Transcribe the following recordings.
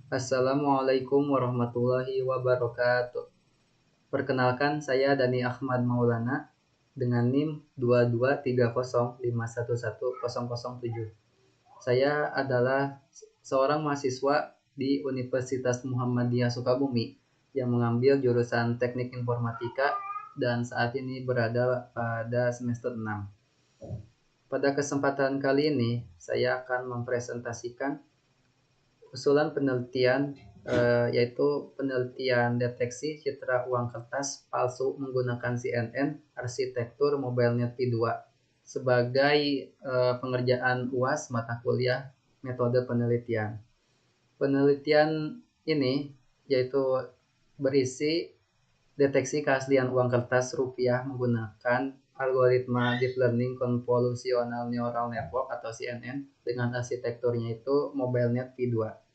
Assalamualaikum warahmatullahi wabarakatuh. Perkenalkan, saya Dani Ahmad Maulana dengan NIM 2230511007. Saya adalah seorang mahasiswa di Universitas Muhammadiyah Sukabumi yang mengambil jurusan Teknik Informatika dan saat ini berada pada semester 6. Pada kesempatan kali ini, saya akan mempresentasikan usulan penelitian yaitu penelitian deteksi citra uang kertas palsu menggunakan CNN arsitektur MobileNet V2 sebagai pengerjaan UAS mata kuliah metode penelitian. Penelitian ini yaitu berisi deteksi keaslian uang kertas rupiah menggunakan algoritma Deep Learning Convolutional Neural Network atau CNN dengan arsitekturnya itu MobileNet V2.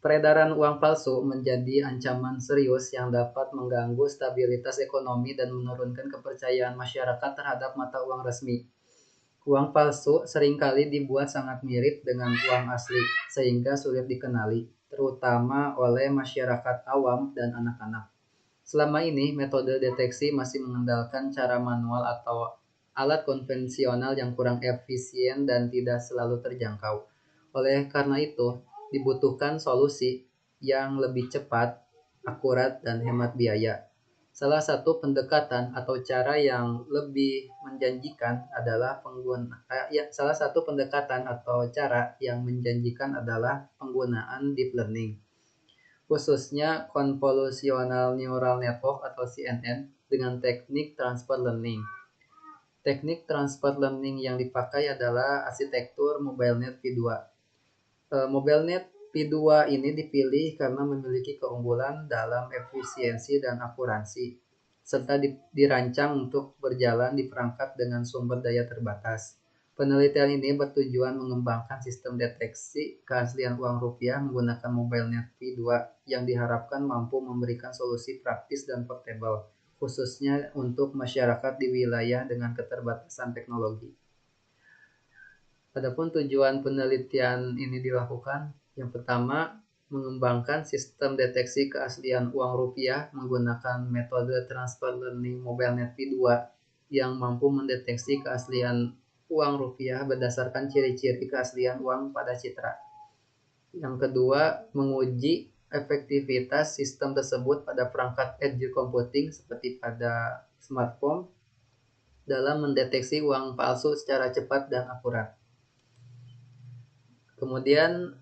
Peredaran uang palsu menjadi ancaman serius yang dapat mengganggu stabilitas ekonomi dan menurunkan kepercayaan masyarakat terhadap mata uang resmi. Uang palsu seringkali dibuat sangat mirip dengan uang asli, sehingga sulit dikenali, terutama oleh masyarakat awam dan anak-anak. Selama ini, metode deteksi masih mengandalkan cara manual atau alat konvensional yang kurang efisien dan tidak selalu terjangkau. Oleh karena itu, dibutuhkan solusi yang lebih cepat, akurat, dan hemat biaya. Salah satu pendekatan atau cara yang lebih menjanjikan adalah penggunaan deep learning, khususnya Convolutional Neural Network atau CNN dengan teknik transfer learning. Teknik transfer learning yang dipakai adalah arsitektur MobileNet V2. MobileNet V2 ini dipilih karena memiliki keunggulan dalam efisiensi dan akurasi, serta dirancang untuk berjalan di perangkat dengan sumber daya terbatas. Penelitian ini bertujuan mengembangkan sistem deteksi keaslian uang rupiah menggunakan MobileNet V2 yang diharapkan mampu memberikan solusi praktis dan portable, khususnya untuk masyarakat di wilayah dengan keterbatasan teknologi. Adapun tujuan penelitian ini dilakukan, yang pertama, mengembangkan sistem deteksi keaslian uang rupiah menggunakan metode transfer learning MobileNet V2 yang mampu mendeteksi keaslian uang rupiah berdasarkan ciri-ciri keaslian uang pada citra. Yang kedua, menguji efektivitas sistem tersebut pada perangkat edge computing seperti pada smartphone dalam mendeteksi uang palsu secara cepat dan akurat. Kemudian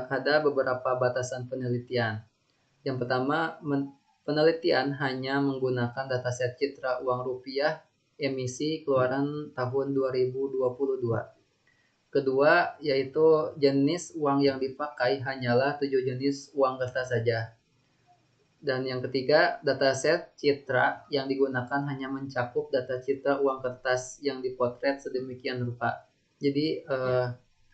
ada beberapa batasan penelitian. Yang pertama, penelitian hanya menggunakan dataset citra uang rupiah emisi keluaran tahun 2022. Kedua, yaitu jenis uang yang dipakai hanyalah 7 jenis uang kertas saja. Dan yang ketiga, dataset citra yang digunakan hanya mencakup data citra uang kertas yang dipotret sedemikian rupa. Jadi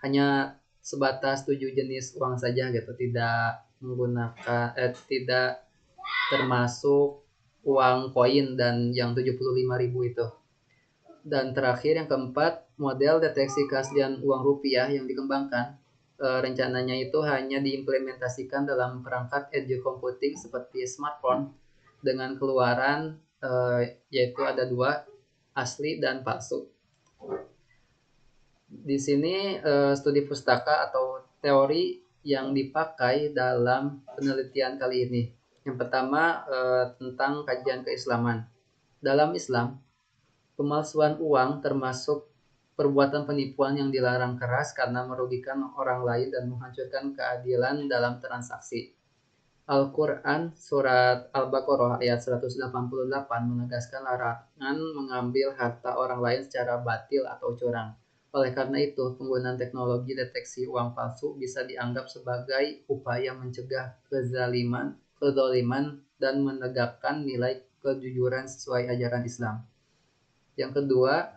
hanya sebatas 7 jenis uang saja gitu, tidak tidak termasuk uang koin dan yang 75.000 itu. Dan terakhir yang keempat, model deteksi keaslian uang rupiah yang dikembangkan rencananya itu hanya diimplementasikan dalam perangkat edge computing seperti smartphone dengan keluaran yaitu ada 2, asli dan palsu. Di sini studi pustaka atau teori yang dipakai dalam penelitian kali ini. Yang pertama tentang kajian keislaman. Dalam Islam, pemalsuan uang termasuk perbuatan penipuan yang dilarang keras karena merugikan orang lain dan menghancurkan keadilan dalam transaksi. Al-Quran Surat Al-Baqarah ayat 188 menegaskan larangan mengambil harta orang lain secara batil atau curang. Oleh karena itu, penggunaan teknologi deteksi uang palsu bisa dianggap sebagai upaya mencegah kezaliman dan menegakkan nilai kejujuran sesuai ajaran Islam. Yang kedua,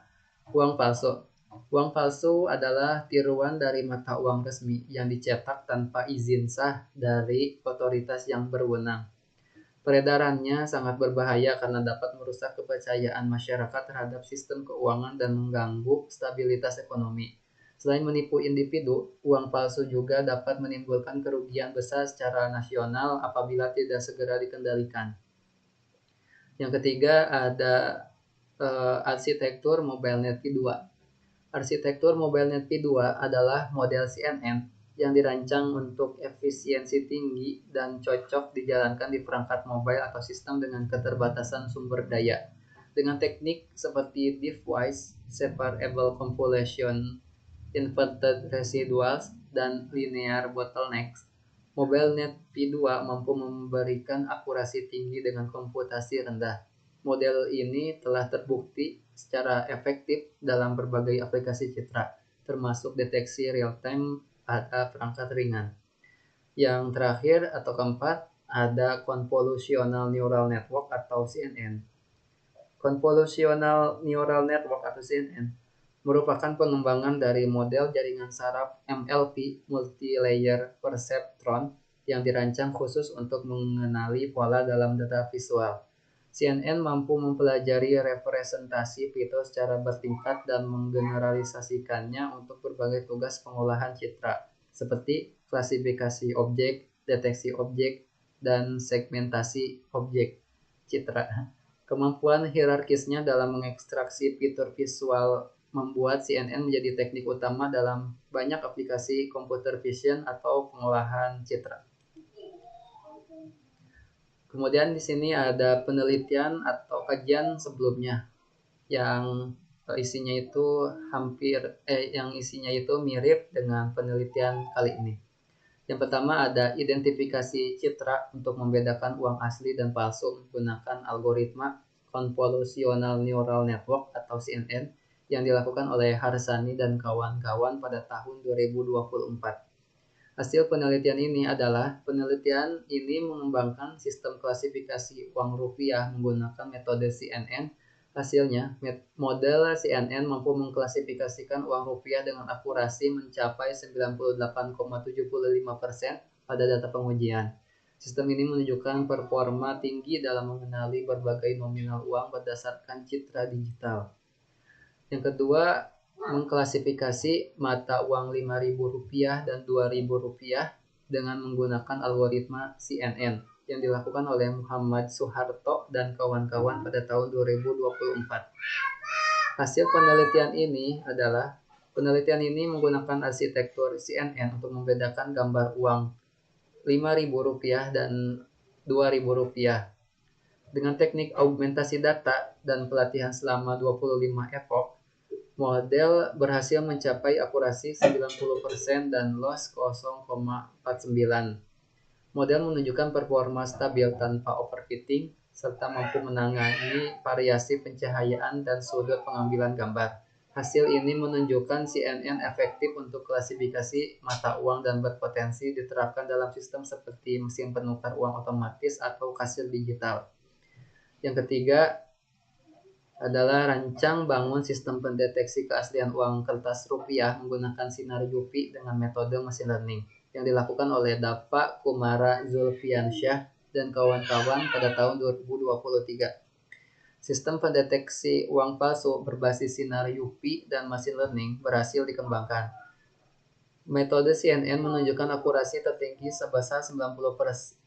uang palsu. Uang palsu adalah tiruan dari mata uang resmi yang dicetak tanpa izin sah dari otoritas yang berwenang. Peredarannya sangat berbahaya karena dapat merusak kepercayaan masyarakat terhadap sistem keuangan dan mengganggu stabilitas ekonomi. Selain menipu individu, uang palsu juga dapat menimbulkan kerugian besar secara nasional apabila tidak segera dikendalikan. Yang ketiga ada arsitektur MobileNet V2. Arsitektur MobileNet V2 adalah model CNN yang dirancang untuk efisiensi tinggi dan cocok dijalankan di perangkat mobile atau sistem dengan keterbatasan sumber daya. Dengan teknik seperti Deep-Wise, Separable Compilation, Inverted Residuals, dan Linear Bottlenecks, MobileNet V2 mampu memberikan akurasi tinggi dengan komputasi rendah. Model ini telah terbukti secara efektif dalam berbagai aplikasi citra, termasuk deteksi real-time pada perangkat ringan. Yang terakhir atau keempat, ada Convolutional Neural Network atau CNN. Convolutional Neural Network atau CNN merupakan pengembangan dari model jaringan saraf MLP (Multi-Layer Perceptron) yang dirancang khusus untuk mengenali pola dalam data visual. CNN mampu mempelajari representasi fitur secara bertingkat dan menggeneralisasikannya untuk berbagai tugas pengolahan citra, seperti klasifikasi objek, deteksi objek, dan segmentasi objek citra. Kemampuan hierarkisnya dalam mengekstraksi fitur visual membuat CNN menjadi teknik utama dalam banyak aplikasi computer vision atau pengolahan citra. Kemudian di sini ada penelitian atau kajian sebelumnya yang isinya itu mirip dengan penelitian kali ini. Yang pertama ada identifikasi citra untuk membedakan uang asli dan palsu menggunakan algoritma Convolutional Neural Network atau CNN yang dilakukan oleh Harsani dan kawan-kawan pada tahun 2024. Hasil penelitian ini mengembangkan sistem klasifikasi uang rupiah menggunakan metode CNN. Hasilnya, model CNN mampu mengklasifikasikan uang rupiah dengan akurasi mencapai 98,75% pada data pengujian. Sistem ini menunjukkan performa tinggi dalam mengenali berbagai nominal uang berdasarkan citra digital. Yang kedua, mengklasifikasi mata uang Rp5.000 dan Rp2.000 dengan menggunakan algoritma CNN yang dilakukan oleh Muhammad Suharto dan kawan-kawan pada tahun 2024. Hasil penelitian ini menggunakan arsitektur CNN untuk membedakan gambar uang Rp5.000 dan Rp2.000. Dengan teknik augmentasi data dan pelatihan selama 25 epoch, model berhasil mencapai akurasi 90% dan loss 0,49. Model menunjukkan performa stabil tanpa overfitting serta mampu menangani variasi pencahayaan dan sudut pengambilan gambar. Hasil ini menunjukkan CNN efektif untuk klasifikasi mata uang dan berpotensi diterapkan dalam sistem seperti mesin penukar uang otomatis atau kasir digital. Yang ketiga adalah rancang bangun sistem pendeteksi keaslian uang kertas rupiah menggunakan sinar UV dengan metode machine learning yang dilakukan oleh Dava Kumara Zulfiansyah dan kawan-kawan pada tahun 2023. Sistem pendeteksi uang palsu berbasis sinar UV dan machine learning berhasil dikembangkan. Metode CNN menunjukkan akurasi tertinggi sebesar 91%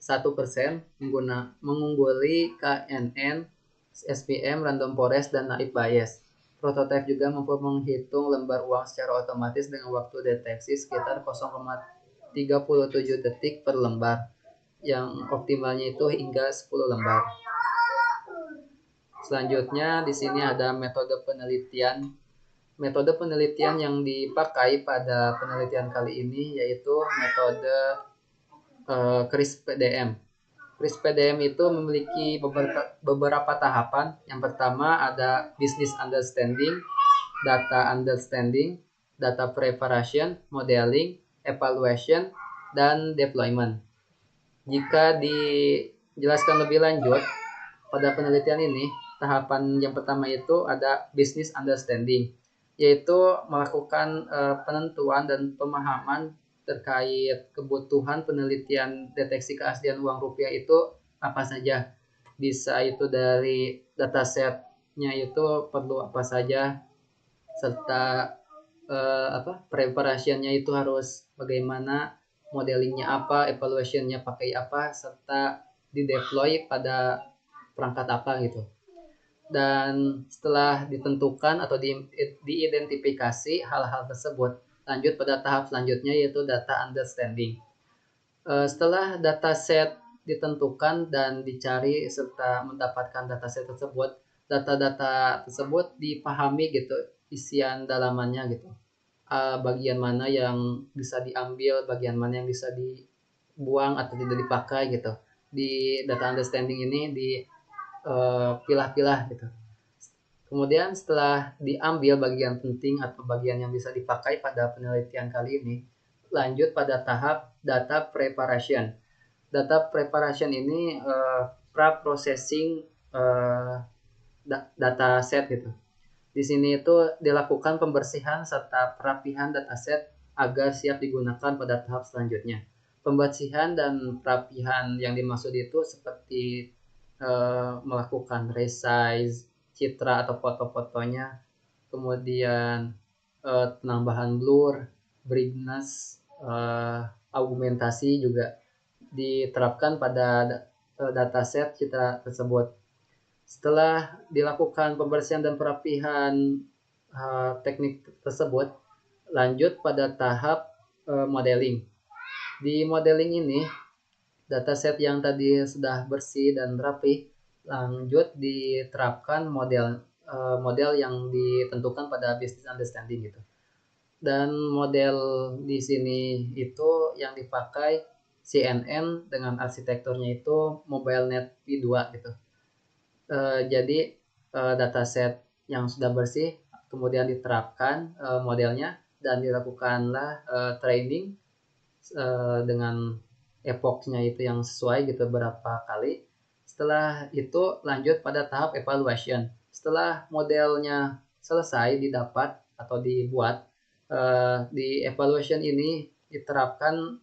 mengungguli KNN, SPM, Random Forest, dan Naive Bayes. Prototipe juga mampu menghitung lembar uang secara otomatis dengan waktu deteksi sekitar 0,37 detik per lembar, yang optimalnya itu hingga 10 lembar. Selanjutnya di sini ada metode penelitian. Metode penelitian yang dipakai pada penelitian kali ini yaitu metode CRISP-PDM. CRISP-PDM itu memiliki beberapa tahapan. Yang pertama ada business understanding, data understanding, data preparation, modeling, evaluation, dan deployment. Jika dijelaskan lebih lanjut, pada penelitian ini, tahapan yang pertama itu ada business understanding, yaitu melakukan penentuan dan pemahaman terkait kebutuhan penelitian deteksi keaslian uang rupiah itu apa saja. Bisa itu dari datasetnya itu perlu apa saja, serta preparationnya itu harus bagaimana, modelingnya apa, evaluationnya pakai apa, serta di-deploy pada perangkat apa gitu. Dan setelah ditentukan atau diidentifikasi hal-hal tersebut, lanjut pada tahap selanjutnya yaitu data understanding. Setelah dataset ditentukan dan dicari serta mendapatkan dataset tersebut, data-data tersebut dipahami gitu isian dalamannya gitu. Bagian mana yang bisa diambil, bagian mana yang bisa dibuang atau tidak dipakai gitu. Di data understanding ini dipilah-pilah gitu. Kemudian setelah diambil bagian penting atau bagian yang bisa dipakai pada penelitian kali ini, lanjut pada tahap data preparation. Data preparation ini pra-processing data set gitu. Di sini itu dilakukan pembersihan serta perapihan dataset agar siap digunakan pada tahap selanjutnya. Pembersihan dan perapihan yang dimaksud itu seperti melakukan resize citra atau foto-fotonya, kemudian penambahan blur, brightness, augmentasi juga diterapkan pada dataset citra tersebut. Setelah dilakukan pembersihan dan perapihan teknik tersebut, lanjut pada tahap modeling. Di modeling ini, dataset yang tadi sudah bersih dan rapi, lanjut diterapkan model yang ditentukan pada business understanding gitu. Dan model di sini itu yang dipakai CNN dengan arsitekturnya itu MobileNet V2 gitu. Jadi dataset yang sudah bersih kemudian diterapkan modelnya dan dilakukanlah training dengan epochnya itu yang sesuai gitu berapa kali. Setelah itu lanjut pada tahap evaluation. Setelah modelnya selesai didapat atau dibuat, di evaluation ini diterapkan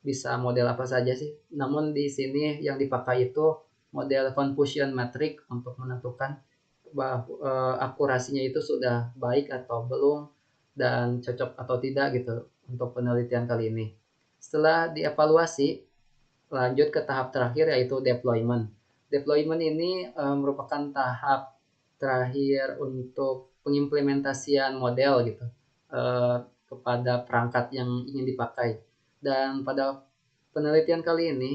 bisa model apa saja sih. Namun di sini yang dipakai itu model confusion matrix untuk menentukan bahwa akurasinya itu sudah baik atau belum dan cocok atau tidak gitu untuk penelitian kali ini. Setelah dievaluasi, lanjut ke tahap terakhir yaitu deployment. Deployment ini merupakan tahap terakhir untuk pengimplementasian model gitu kepada perangkat yang ingin dipakai. Dan pada penelitian kali ini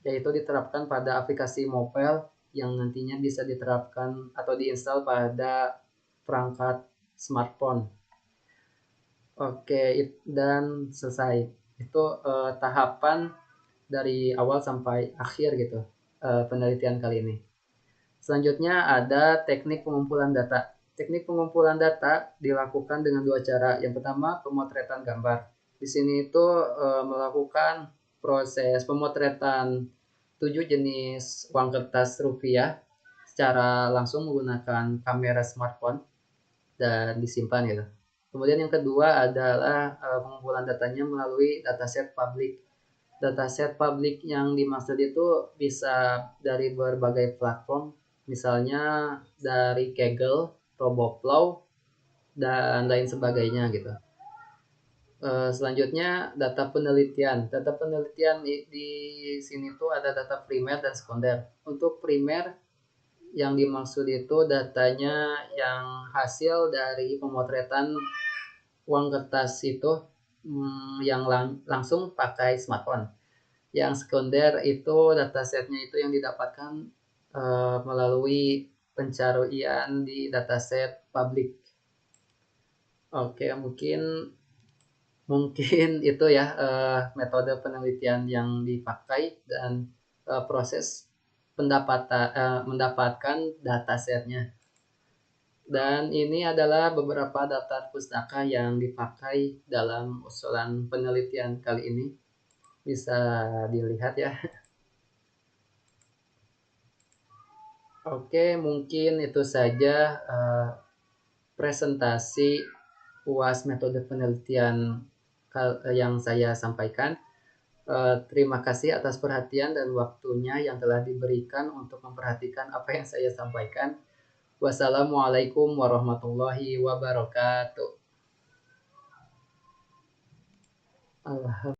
yaitu diterapkan pada aplikasi mobile yang nantinya bisa diterapkan atau diinstal pada perangkat smartphone. Oke, dan selesai. Itu tahapan dari awal sampai akhir gitu penelitian kali ini. Selanjutnya ada teknik pengumpulan data. Teknik pengumpulan data dilakukan dengan dua cara. Yang pertama pemotretan gambar. Di sini itu melakukan proses pemotretan 7 jenis uang kertas rupiah secara langsung menggunakan kamera smartphone dan disimpan gitu. Kemudian yang kedua adalah pengumpulan datanya melalui dataset publik. Dataset publik yang dimaksud itu bisa dari berbagai platform, misalnya dari Kaggle, RoboFlow, dan lain sebagainya gitu. Selanjutnya data penelitian. Data penelitian di sini tuh ada data primer dan sekunder. Untuk primer yang dimaksud itu datanya yang hasil dari pemotretan uang kertas itu yang langsung pakai smartphone. Yang sekunder itu datasetnya itu yang didapatkan melalui pencarian di dataset publik. Oke, mungkin itu ya metode penelitian yang dipakai dan proses mendapatkan datasetnya. Dan ini adalah beberapa daftar pustaka yang dipakai dalam usulan penelitian kali ini. Bisa dilihat ya. Oke, mungkin itu saja presentasi UAS metode penelitian yang saya sampaikan. Terima kasih atas perhatian dan waktunya yang telah diberikan untuk memperhatikan apa yang saya sampaikan. Wassalamualaikum warahmatullahi wabarakatuh. Alhamdulillah.